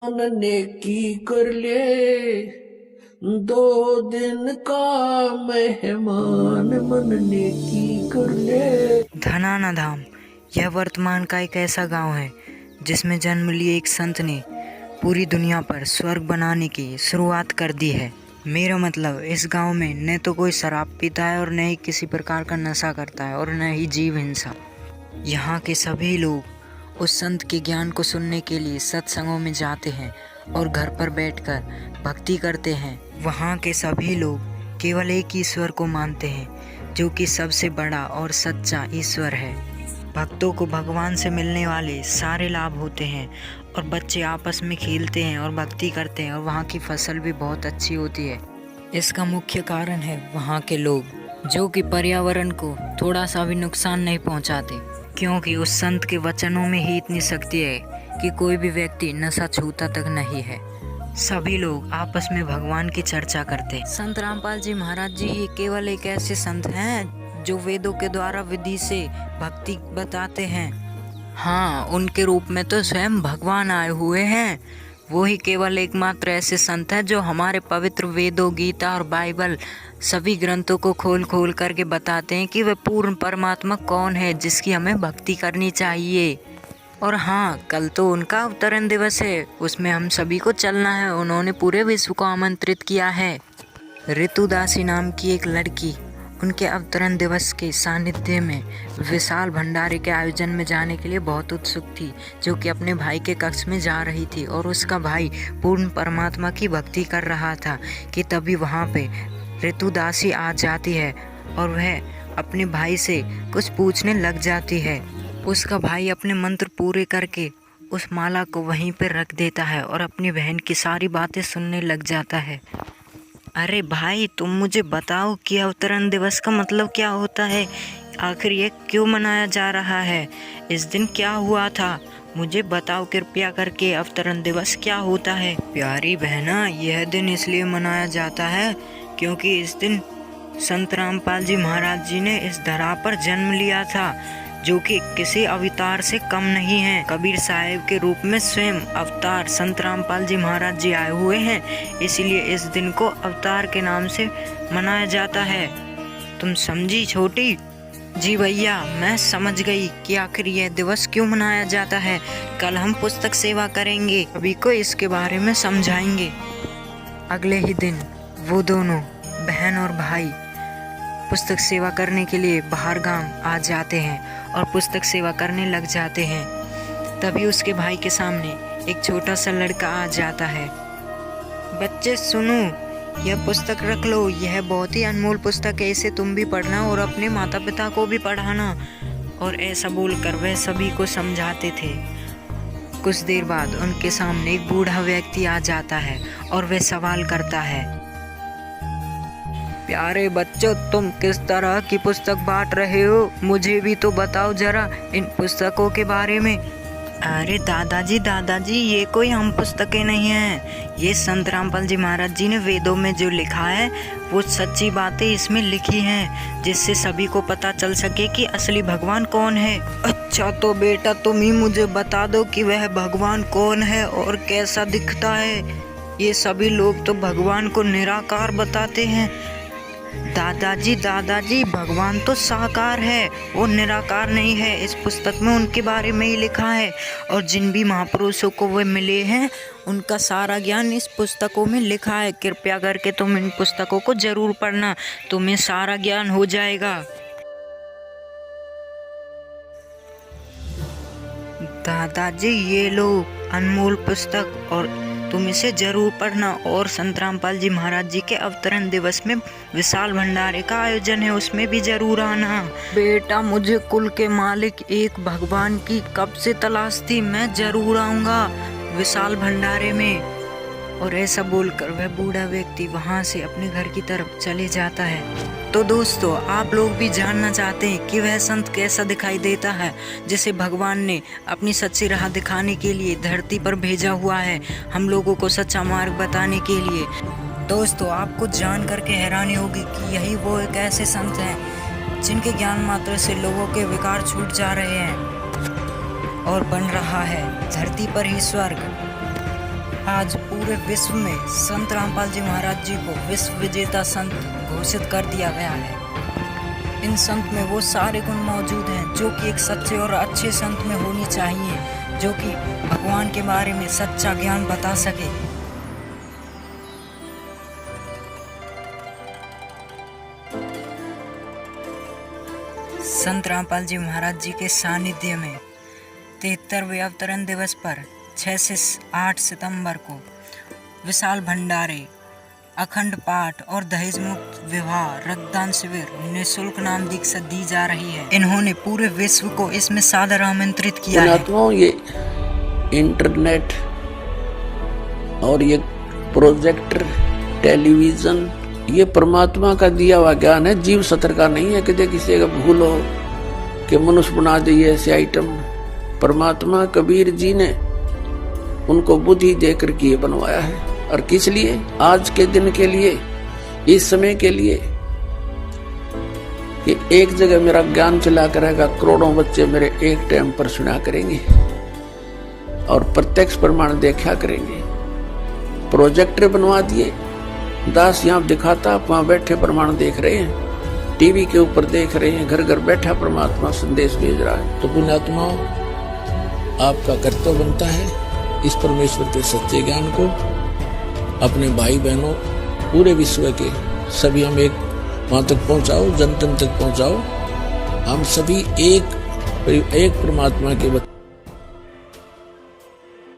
मन नेकी कर ले, 2 दिन का मेहमान मन नेकी कर ले। धनाना धाम यह वर्तमान का एक ऐसा गांव है जिसमें जन्म लिए एक संत ने पूरी दुनिया पर स्वर्ग बनाने की शुरुआत कर दी है। मेरा मतलब इस गांव में न तो कोई शराब पीता है और न ही किसी प्रकार का नशा करता है और न ही जीव हिंसा। यहाँ के सभी लोग उस संत के ज्ञान को सुनने के लिए सत्संगों में जाते हैं और घर पर बैठकर भक्ति करते हैं। वहाँ के सभी लोग केवल एक ईश्वर को मानते हैं जो कि सबसे बड़ा और सच्चा ईश्वर है। भक्तों को भगवान से मिलने वाले सारे लाभ होते हैं और बच्चे आपस में खेलते हैं और भक्ति करते हैं और वहाँ की फसल भी बहुत अच्छी होती है। इसका मुख्य कारण है वहाँ के लोग जो कि पर्यावरण को थोड़ा सा भी नुकसान नहीं पहुँचाते, क्योंकि उस संत के वचनों में ही इतनी शक्ति है कि कोई भी व्यक्ति नशा छूता तक नहीं है। सभी लोग आपस में भगवान की चर्चा करते हैं। संत रामपाल जी महाराज जी ये केवल एक ऐसे संत हैं जो वेदों के द्वारा विधि से भक्ति बताते हैं। हाँ, उनके रूप में तो स्वयं भगवान आए हुए हैं। वो ही केवल एकमात्र ऐसे संत हैं जो हमारे पवित्र वेदों, गीता और बाइबल सभी ग्रंथों को खोल खोल करके बताते हैं कि वह पूर्ण परमात्मा कौन है जिसकी हमें भक्ति करनी चाहिए। और हाँ, कल तो उनका अवतरण दिवस है, उसमें हम सभी को चलना है। उन्होंने पूरे विश्व को आमंत्रित किया है। ऋतु दासी नाम की एक लड़की उनके अवतरण दिवस के सानिध्य में विशाल भंडारे के आयोजन में जाने के लिए बहुत उत्सुक थी, जो कि अपने भाई के कक्ष में जा रही थी और उसका भाई पूर्ण परमात्मा की भक्ति कर रहा था कि तभी वहाँ पे ऋतु दासी आ जाती है और वह अपने भाई से कुछ पूछने लग जाती है। उसका भाई अपने मंत्र पूरे करके उस माला को वहीं पर रख देता है और अपनी बहन की सारी बातें सुनने लग जाता है। अरे भाई, तुम मुझे बताओ कि अवतरण दिवस का मतलब क्या होता है? आखिर ये क्यों मनाया जा रहा है? इस दिन क्या हुआ था? मुझे बताओ कृपया करके, अवतरण दिवस क्या होता है? प्यारी बहना, यह दिन इसलिए मनाया जाता है क्योंकि इस दिन संत रामपाल जी महाराज जी ने इस धरा पर जन्म लिया था, जो कि किसी अवतार से कम नहीं है। कबीर साहिब के रूप में स्वयं अवतार संत रामपाल जी महाराज जी आए हुए हैं, इसलिए इस दिन को अवतार के नाम से मनाया जाता है। तुम समझी छोटी? जी भैया, मैं समझ गई कि आखिर यह दिवस क्यों मनाया जाता है। कल हम पुस्तक सेवा करेंगे, सभी को इसके बारे में समझाएंगे। अगले ही दिन वो दोनों बहन और भाई पुस्तक सेवा करने के लिए बाहर गांव आ जाते हैं और पुस्तक सेवा करने लग जाते हैं। तभी उसके भाई के सामने एक छोटा सा लड़का आ जाता है। बच्चे सुनो, यह पुस्तक रख लो, यह बहुत ही अनमोल पुस्तक है, इसे तुम भी पढ़ना और अपने माता पिता को भी पढ़ाना। और ऐसा बोलकर वह सभी को समझाते थे। कुछ देर बाद उनके सामने एक बूढ़ा व्यक्ति आ जाता है और वह सवाल करता है, प्यारे बच्चों, तुम किस तरह की पुस्तक बांट रहे हो? मुझे भी तो बताओ जरा इन पुस्तकों के बारे में। अरे दादाजी, ये कोई हम पुस्तकें नहीं हैं। ये संत रामपाल जी महाराज जी ने वेदों में जो लिखा है वो सच्ची बातें इसमें लिखी हैं, जिससे सभी को पता चल सके कि असली भगवान कौन है। अच्छा, तो बेटा तुम ही मुझे बता दो कि वह भगवान कौन है और कैसा दिखता है। ये सभी लोग तो भगवान को निराकार बताते हैं। दादाजी, भगवान तो साकार है, वो निराकार नहीं है। इस पुस्तक में उनके बारे में ही लिखा है और जिन भी महापुरुषों को वे मिले हैं उनका सारा ज्ञान इस पुस्तकों में लिखा है। कृपया करके तुम इन पुस्तकों को जरूर पढ़ना, तुम्हें सारा ज्ञान हो जाएगा। दादाजी, ये लो अनमोल पुस्तक और तुम इसे जरूर पढ़ना। और संत रामपाल जी महाराज जी के अवतरण दिवस में विशाल भंडारे का आयोजन है, उसमें भी जरूर आना। बेटा, मुझे कुल के मालिक एक भगवान की कब से तलाश थी, मैं जरूर आऊँगा विशाल भंडारे में। और ऐसा बोलकर वह बूढ़ा व्यक्ति वहाँ से अपने घर की तरफ चले जाता है। तो दोस्तों, आप लोग भी जानना चाहते हैं कि वह संत कैसा दिखाई देता है जिसे भगवान ने अपनी सच्ची राह दिखाने के लिए धरती पर भेजा हुआ है, हम लोगों को सच्चा मार्ग बताने के लिए। दोस्तों, आपको जान करके हैरानी होगी कि यही वो एक ऐसे संत हैं जिनके ज्ञान मात्र से लोगों के विकार छूट जा रहे हैं और बन रहा है धरती पर ही स्वर्ग। आज पूरे विश्व में संत रामपाल जी महाराज जी को विश्व विजेता संत घोषित कर दिया गया है। इन संत में वो सारे गुण मौजूद हैं जो कि एक सच्चे और अच्छे संत में होनी चाहिए, जो कि भगवान के बारे में सच्चा ज्ञान बता सके। संत रामपाल जी महाराज जी के सानिध्य में 73वें अवतरण दिवस पर 6 से 8 सितंबर को विशाल भंडारे, अखंड पाठ और दहेज मुक्त विवाह, रक्तदान शिविर, निःशुल्क नाम दीक्षा दी जा रही है। इन्होंने पूरे विश्व को इसमें सादर आमंत्रित किया है। ये इंटरनेट और ये प्रोजेक्टर, टेलीविजन, ये परमात्मा का दिया हुआ ज्ञान है, जीव सत्र का नहीं है। किसी किसी का भूल हो कि मनुष्य बना दिए ऐसे आइटम। परमात्मा कबीर जी ने उनको बुद्धि देकर के ये बनवाया है। और किस लिए? आज के दिन के लिए, इस समय के लिए, कि एक जगह मेरा ज्ञान चला करेगा, करोड़ों बच्चे मेरे एक टाइम पर सुना करेंगे और प्रत्यक्ष प्रमाण देखा करेंगे। प्रोजेक्टर बनवा दिए, दास यहाँ दिखाता, वहां बैठे प्रमाण देख रहे हैं, टीवी के ऊपर देख रहे हैं, घर घर बैठा परमात्मा संदेश भेज रहा है। तो पुण्यात्मा, आपका कर्तव्य बनता है इस परमेश्वर के सच्चे ज्ञान को अपने भाई बहनों, पूरे विश्व के सभी हम एक वहां तक पहुंचाओ, जन जन तक पहुंचाओ। हम सभी एक परमात्मा के